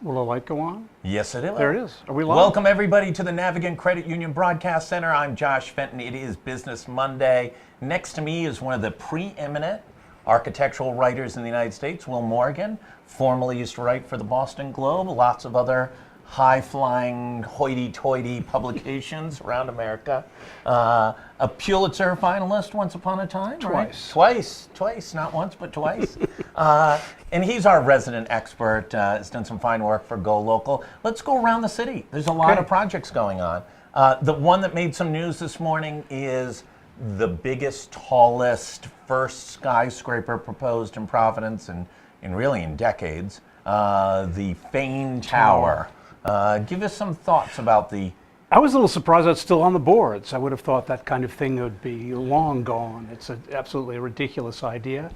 Will the light go on? Yes, it is. There it is. Are we live? Welcome, everybody, to the Navigant Credit Union Broadcast Center. I'm Josh Fenton. It is Business Monday. Next to me is one of the preeminent architectural writers in the United States, Will Morgan. Formerly used to write for the Boston Globe, lots of other high-flying, hoity-toity publications around America. A Pulitzer finalist once upon a time, Twice. Right? Twice, not once, but twice. And he's our resident expert, has done some fine work for GoLocal. Let's go around the city. There's a lot of projects going on. The one that made some news this morning is the biggest, tallest, first skyscraper proposed in Providence and really in decades, the Fane Tower. Give us some thoughts about the... I was a little surprised that's still on the boards. I would have thought that kind of thing would be long gone. It's absolutely a ridiculous idea.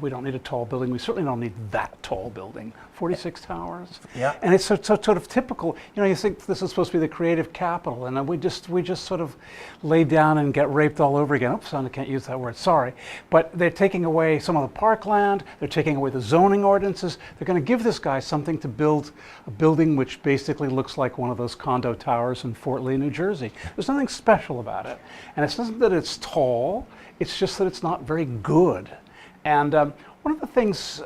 We don't need a tall building. We certainly don't need that tall building. 46 towers. Yeah. And it's so sort of typical. You know, you think this is supposed to be the creative capital, and we just sort of lay down and get raped all over again. Oops, I can't use that word. Sorry. But they're taking away some of the parkland. They're taking away the zoning ordinances. They're going to give this guy something to build a building which basically looks like one of those condo towers in Fort Lee, New Jersey. There's nothing special about it, and it's not that it's tall. It's just that it's not very good. And one of the things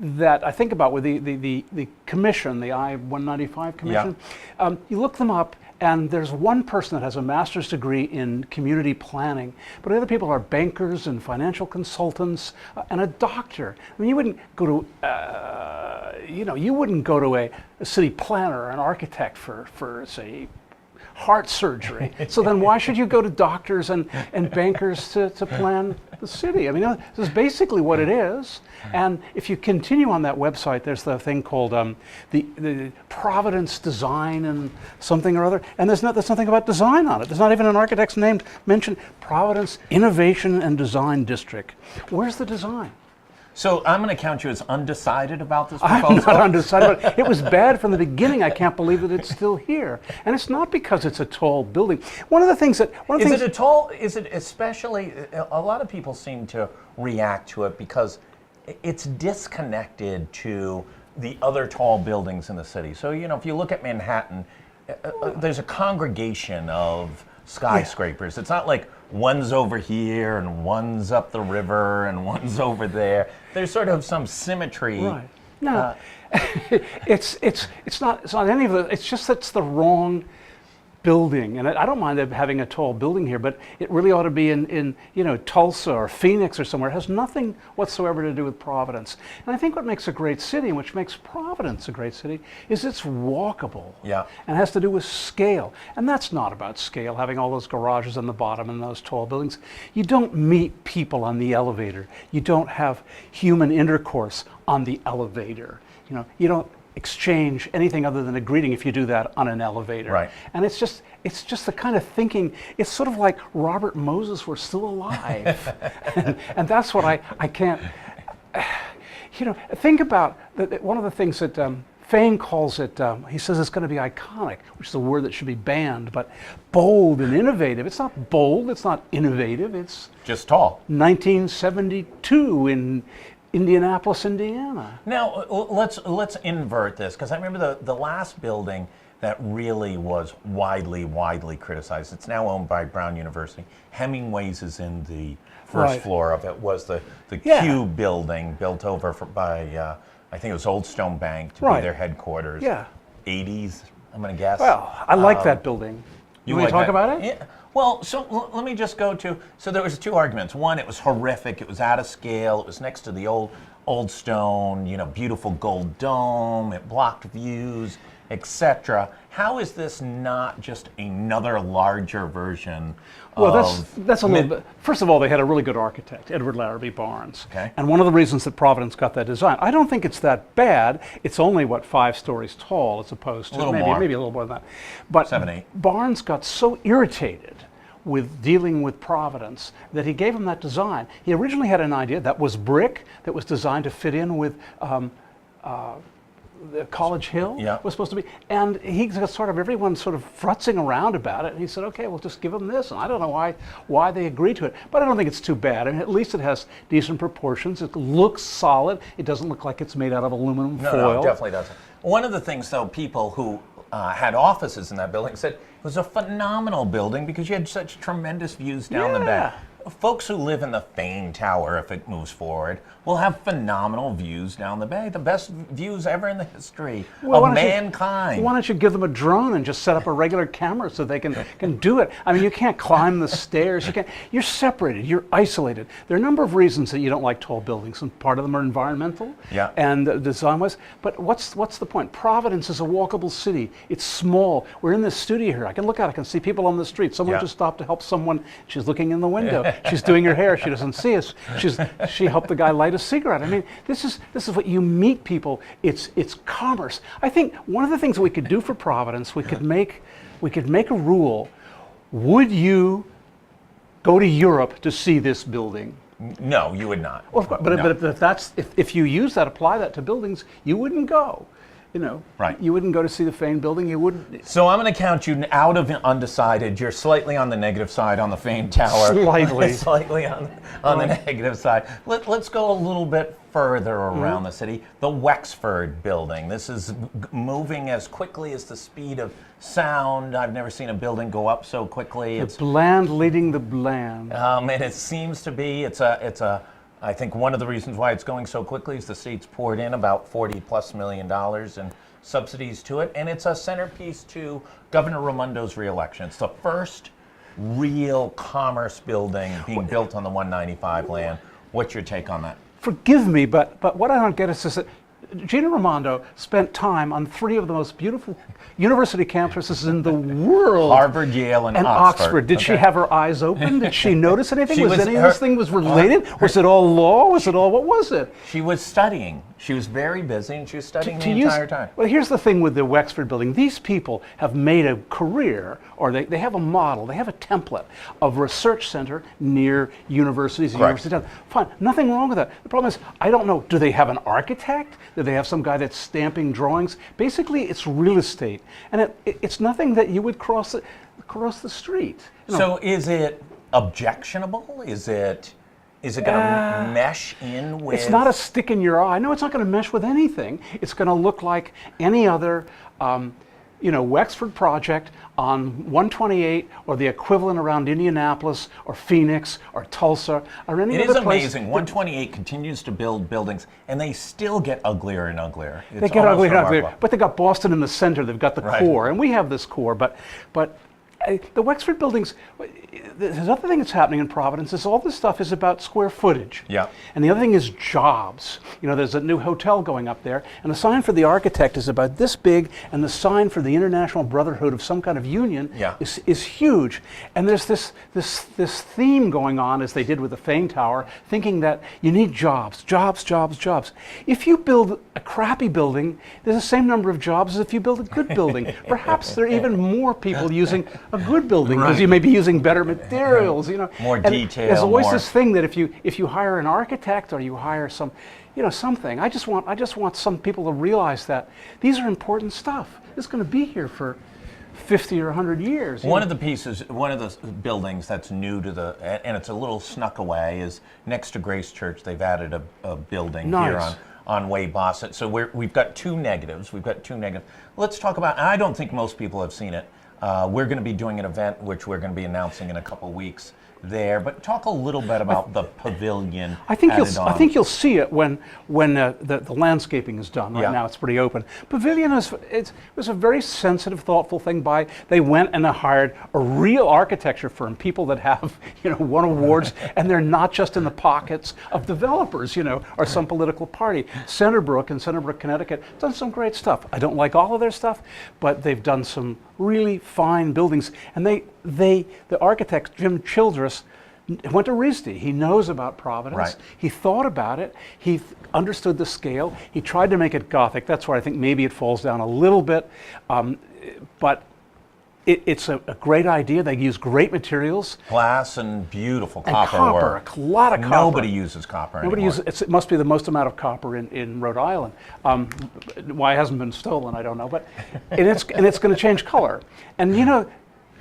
that I think about with the commission, the I-195 commission, you look them up, and there's one person that has a master's degree in community planning, but other people are bankers and financial consultants and a doctor. I mean, you wouldn't go to, you wouldn't go to a city planner or an architect for say, heart surgery. So then why should you go to doctors and bankers to plan the city? I mean, this is basically what it is. And if you continue on that website, there's the thing called the Providence Design and something or other. And there's nothing about design on it. There's not even an architect's name mentioned. Providence Innovation and Design District. Where's the design? So I'm going to count you as undecided about this proposal. I'm not undecided. It was bad from the beginning. I can't believe that it's still here. And it's not because it's a tall building. One of the things that... Is it especially... A lot of people seem to react to it because it's disconnected to the other tall buildings in the city. So, you know, if you look at Manhattan, there's a congregation of skyscrapers. It's not like one's over here and one's up the river and one's over there. There's sort of some symmetry. Right. No, it's not any of it. It's just that's the wrong building. And I don't mind having a tall building here, but it really ought to be in Tulsa or Phoenix or somewhere. It has nothing whatsoever to do with Providence. And I think what makes a great city, and which makes Providence a great city, is it's walkable. Yeah. And has to do with scale. And that's not about scale, having all those garages on the bottom and those tall buildings. You don't meet people on the elevator. You don't have human intercourse on the elevator. You don't exchange anything other than a greeting if you do that on an elevator. Right. And it's just the kind of thinking, it's sort of like Robert Moses were still alive. and that's what I can't, think about, one of the things that Fane calls it, he says it's going to be iconic, which is a word that should be banned, but bold and innovative. It's not bold, it's not innovative, it's just tall. 1972 in Indianapolis, Indiana. Now, let's invert this, because I remember the last building that really was widely criticized. It's now owned by Brown University. Hemingways is in the first floor of it, was the Q building built over by, I think it was Old Stone Bank to be their headquarters. Yeah. 80s, I'm going to guess. Well, I like that building. You want to talk about it? Yeah. Well, so let me just go to, so there was two arguments. One, it was horrific, it was out of scale, it was next to the old stone, beautiful gold dome, it blocked views, etc. How is this not just another larger version that's a little bit. First of all, they had a really good architect, Edward Larrabee Barnes. Okay. And one of the reasons that Providence got that design, I don't think it's that bad. It's only, 5 stories tall as opposed to maybe a little more than that. But 7, 8. Barnes got so irritated with dealing with Providence that he gave him that design. He originally had an idea that was brick, that was designed to fit in with the College Hill Yeah. was supposed to be, and he got everyone sort of frutzing around about it. And he said, "Okay, we'll just give them this." And I don't know why they agreed to it, but I don't think it's too bad. I mean, at least it has decent proportions. It looks solid. It doesn't look like it's made out of aluminum foil. No, it definitely doesn't. One of the things, though, people who had offices in that building said it was a phenomenal building because you had such tremendous views down the bay. Yeah. Folks who live in the Fane Tower, if it moves forward, will have phenomenal views down the bay. The best views ever in the history Well, of mankind. Why don't you give them a drone and just set up a regular camera so they can do it? I mean, you can't climb the stairs. You're separated. You're isolated. There are a number of reasons that you don't like tall buildings, and part of them are environmental and design-wise. But what's the point? Providence is a walkable city. It's small. We're in this studio here. I can look out. I can see people on the street. Someone just stopped to help someone. She's looking in the window. She's doing her hair. She doesn't see us. She helped the guy light a cigarette. I mean, this is what you meet people. It's commerce. I think one of the things that we could do for Providence, we could make a rule. Would you go to Europe to see this building? No, you would not. Well, but if you use that, apply that to buildings, you wouldn't go. Right. You wouldn't go to see the Fane building. You wouldn't. So I'm going to count you out of undecided. You're slightly on the negative side on the Fane Tower. Slightly. Slightly on the negative side. Let's go a little bit further around the city. The Wexford building. This is moving as quickly as the speed of sound. I've never seen a building go up so quickly. The bland leading the bland. And it seems to be. I think one of the reasons why it's going so quickly is the state's poured in about $40+ million in subsidies to it, and it's a centerpiece to Governor Raimondo's reelection. It's the first real commerce building being built on the 195 land. What's your take on that? Forgive me, but what I don't get is that Gina Raimondo spent time on 3 of the most beautiful university campuses in the world. Harvard, Yale, and Oxford. Did she have her eyes open? Did she notice anything? Was any of this thing related? Her, was it all law? Was it all, what was it? She was studying. She was very busy, and she was studying the entire time. Well, here's the thing with the Wexford building. These people have made a career, or they have a model, they have a template of research center near universities and university towns. Fine, nothing wrong with that. The problem is, I don't know, do they have an architect? Do they have some guy that's stamping drawings? Basically, it's real estate, and it's nothing that you would cross the street. So is it objectionable? Is it going to mesh in with... It's not a stick in your eye. No, it's not going to mesh with anything. It's going to look like any other Wexford project on 128 or the equivalent around Indianapolis or Phoenix or Tulsa or any other place. It is amazing. 128 continues to build buildings, and they still get uglier and uglier. They get uglier and uglier. But they got Boston in the center. They've got the core, and we have this core. But the Wexford buildings, there's another thing that's happening in Providence is all this stuff is about square footage. Yeah. And the other thing is jobs. There's a new hotel going up there, and the sign for the architect is about this big, and the sign for the International Brotherhood of some kind of union is huge. And there's this theme going on, as they did with the Fane Tower, thinking that you need jobs. If you build a crappy building, there's the same number of jobs as if you build a good building. Perhaps there are even more people using a good building because you may be using better materials, More detail. There's always this thing that if you hire an architect or you hire something, I just want some people to realize that these are important stuff. It's going to be here for 50 or 100 years. One of the buildings that's new to and it's a little snuck away, is next to Grace Church. They've added a building here on Way Bosset. So we've got two negatives. Let's talk about, and I don't think most people have seen it. We're going to be doing an event which we're going to be announcing in a couple weeks there, but talk a little bit about the pavilion. I think you'll see it when the landscaping is done. Right now, it's pretty open. Pavilion was a very sensitive, thoughtful thing. They went and hired a real architecture firm, people that have won awards, and they're not just in the pockets of developers, or some political party. Centerbrook in Centerbrook, Connecticut, done some great stuff. I don't like all of their stuff, but they've done some really fine buildings, and the architect Jim Childress went to RISD. He knows about Providence. Right. He thought about it. He understood the scale. He tried to make it Gothic. That's where I think maybe it falls down a little bit. But it's a great idea. They use great materials. Glass and beautiful And copper work. a lot of copper. Nobody uses copper Nobody anymore. uses it must be the most amount of copper in Rhode Island. Why it hasn't been stolen, I don't know. But and it's going to change color. And you know,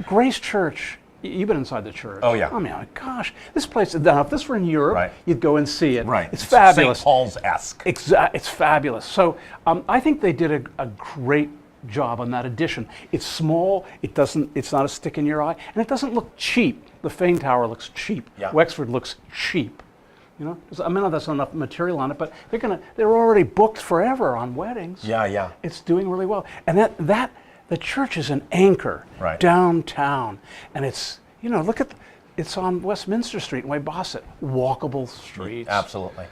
Grace Church. You've been inside the church. Oh, yeah. I mean, gosh, this place. Now, if this were in Europe, Right. you'd go and see it. Right. It's fabulous. St. Paul's-esque. It's fabulous. So I think they did a great job on that addition. It's small. It's not a stick in your eye, and it doesn't look cheap. The Fane Tower looks cheap. Yeah. Wexford looks cheap. You know, I mean, there's not enough material on it, but they're already booked forever on weddings. Yeah, yeah. It's doing really well, and that the church is an anchor Right. downtown, and it's it's on Westminster Street in Weybosset, walkable streets. Absolutely.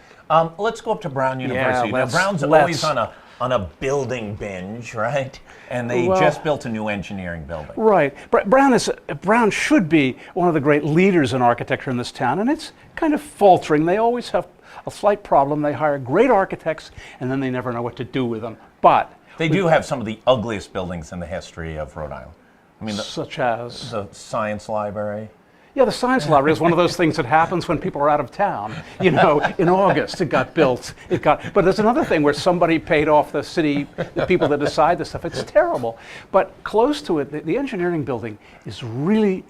Let's go up to Brown University. Now, let's- Brown's let's. always on a building binge, right? And they Well- just built a new engineering building. Right. Brown should be one of the great leaders in architecture in this town, and it's kind of faltering. They always have a slight problem. They hire great architects, and then they never know what to do with them. But They do have some of the ugliest buildings in the history of Rhode Island. I mean, such as the science library. yeah, the science library is one of those things that happens when people are out of town. You know, in August it got built. But there's another thing where somebody paid off the city, the people that decide this stuff. It's terrible. But close to it, the engineering building is really,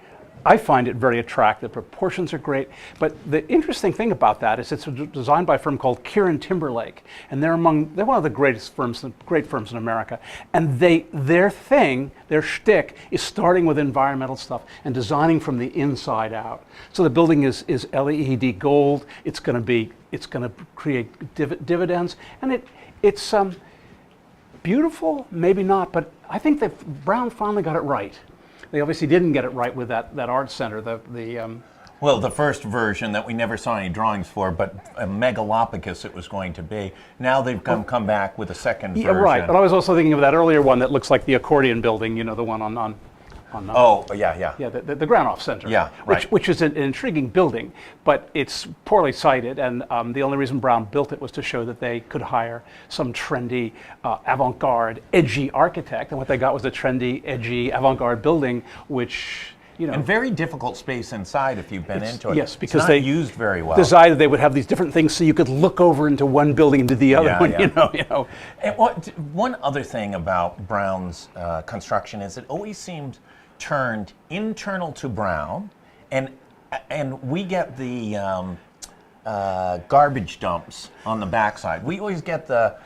I find it very attractive. Proportions are great. But the interesting thing about that is it's designed by a firm called Kieran Timberlake, and they're one of the great firms in America. And their shtick is starting with environmental stuff and designing from the inside out. So the building is LED gold. It's going to create dividends, and it's beautiful, maybe not, but I think that Brown finally got it right. They obviously didn't get it right with that art center. Well, the first version that we never saw any drawings for, but a megalopicus it was going to be. Now they've come back with a second version. Right. But I was also thinking of that earlier one that looks like the accordion building. You know, the one on Oh, yeah. yeah, the Granoff Center. Yeah, right. Which is an intriguing building, but it's poorly sited, and the only reason Brown built it was to show that they could hire some trendy, avant-garde, edgy architect, and what they got was a trendy, edgy, avant-garde building, which, you know. And very difficult space inside if you've been into it. Yes, because it's not they used very well. decided they would have these different things so you could look over into one building into the other one, Yeah. you know. And one other thing about Brown's construction is it always seemed turned internal to Brown, and we get the garbage dumps on the backside. We always get the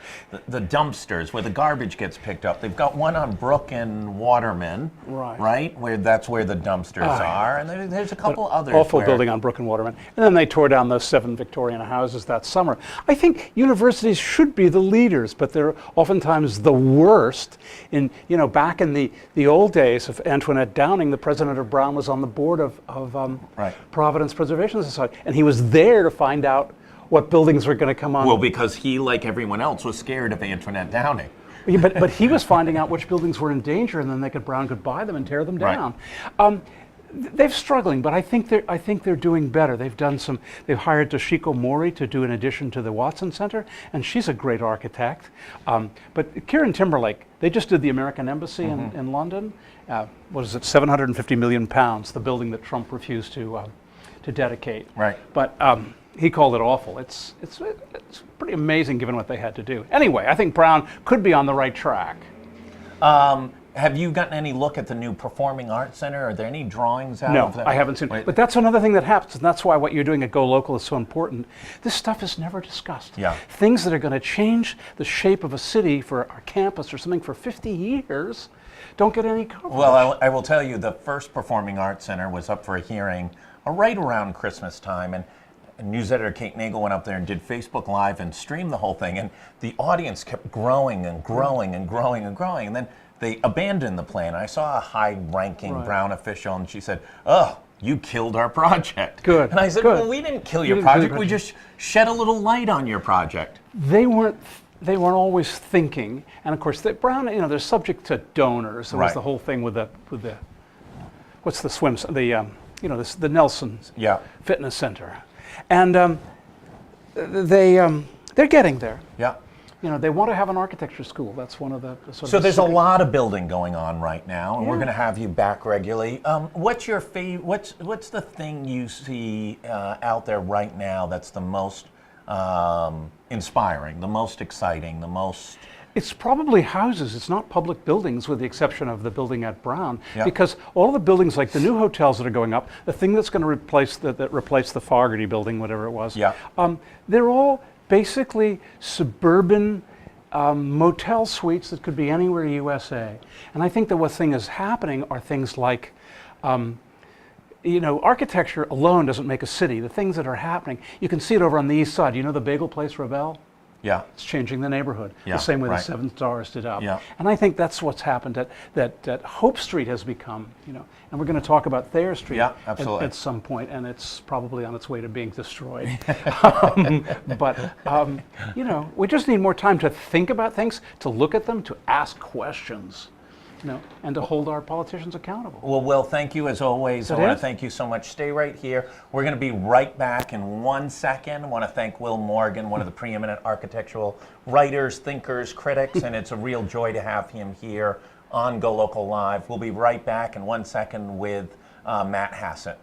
dumpsters where the garbage gets picked up. They've got one on Brook and Waterman, right? Where that's where the dumpsters are, and there's a couple others. Awful building on Brook and Waterman. And then they tore down those 7 Victorian houses that summer. I think universities should be the leaders, but they're oftentimes the worst. Back in the old days of Antoinette Downing, the president of Brown was on the board of Providence Preservation Society, and he was there to find out what buildings were going to come on. Well, because he, like everyone else, was scared of Antoinette Downing. Yeah, but he was finding out which buildings were in danger, and then Brown could buy them and tear them down. They're struggling, but I think they're doing better. They've hired Toshiko Mori to do an addition to the Watson Center, and she's a great architect. But Kieran Timberlake, they just did the American Embassy in London. What is it, 750 million pounds? The building that Trump refused to dedicate. Right. But he called it awful. It's pretty amazing given what they had to do. Anyway, I think Brown could be on the right track. Have you gotten any look at the new Performing Arts Center? Are there any drawings out of that? No, I haven't seen it. But that's another thing that happens, and that's why what you're doing at GoLocal is so important. This stuff is never discussed. Yeah. Things that are going to change the shape of a city for our campus or something for 50 years don't get any coverage. Well, I will tell you, the first Performing Arts Center was up for a hearing right around Christmas time, and news editor Kate Nagel went up there and did Facebook Live and streamed the whole thing, and the audience kept growing and growing and growing and growing, and then they abandoned the plan. I saw a high-ranking Brown official, and she said, "Oh, you killed our project." Good. And I said, Good. "Well, we didn't kill your project. We just shed a little light on your project." They weren't always thinking, and of course, Brown, they're subject to donors. There was the whole thing with the what's the swim, the Nelson Fitness Center, and they're getting there. Yeah. You know, they want to have an architecture school. That's one of the sort So of there's a lot of building going on right now, and we're Yeah. going to have you back regularly. What's your what's the thing you see out there right now that's the most inspiring, the most exciting, the most? It's probably houses. It's not public buildings, with the exception of the building at Brown, Yeah. because all the buildings, like the new hotels that are going up, the thing that's going to replace that replaced the Fogarty building, whatever it was. Yeah. They're all basically suburban motel suites that could be anywhere USA. And I think that what thing is happening are things like, you know, architecture alone doesn't make a city. The things that are happening, you can see it over on the east side. You know the bagel place, Ravel? Yeah. It's changing the neighborhood, Yeah, the same way right. the Seven Stars did up. Yeah. And I think that's what's happened, that Hope Street has become, you know, and we're going to talk about Thayer Street Yeah, absolutely. at some point, and it's probably on its way to being destroyed. You know, we just need more time to think about things, to look at them, to ask questions, you know, and to hold our politicians accountable. Well, Will, thank you as always. I Is that want to it? thank you so much. Stay right here. We're going to be right back in 1 second. I want to thank Will Morgan, one of the preeminent architectural writers, thinkers, critics, and it's a real joy to have him here on GoLocal Live. We'll be right back in 1 second with Matt Hassett.